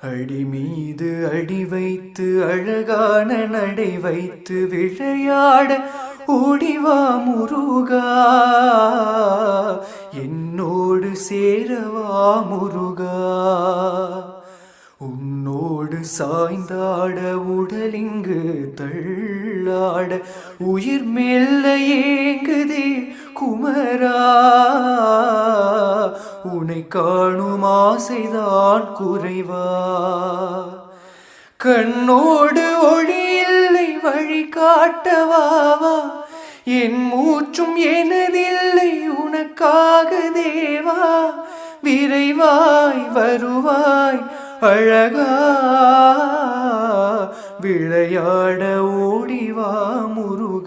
அடி மீது அடி வைத்து அழகான நடை வைத்து விளையாட ஓடிவா முருகா, என்னோடு சேரவா முருகா. உன்னோடு சாய்ந்தாட உடலிங்கு தள்ளாட உயிர் மெல்ல ஏங்குதே குமரா, உனை காணும் ஆசைதான் குறைவா. கண்ணோடு ஒளி இல்லை வழி காட்டவாவா, என் மூச்சும் எனதில்லை உனக்காக தேவா. விரைவாய் வருவாய் அழகா, விளையாட ஓடிவா முருகா.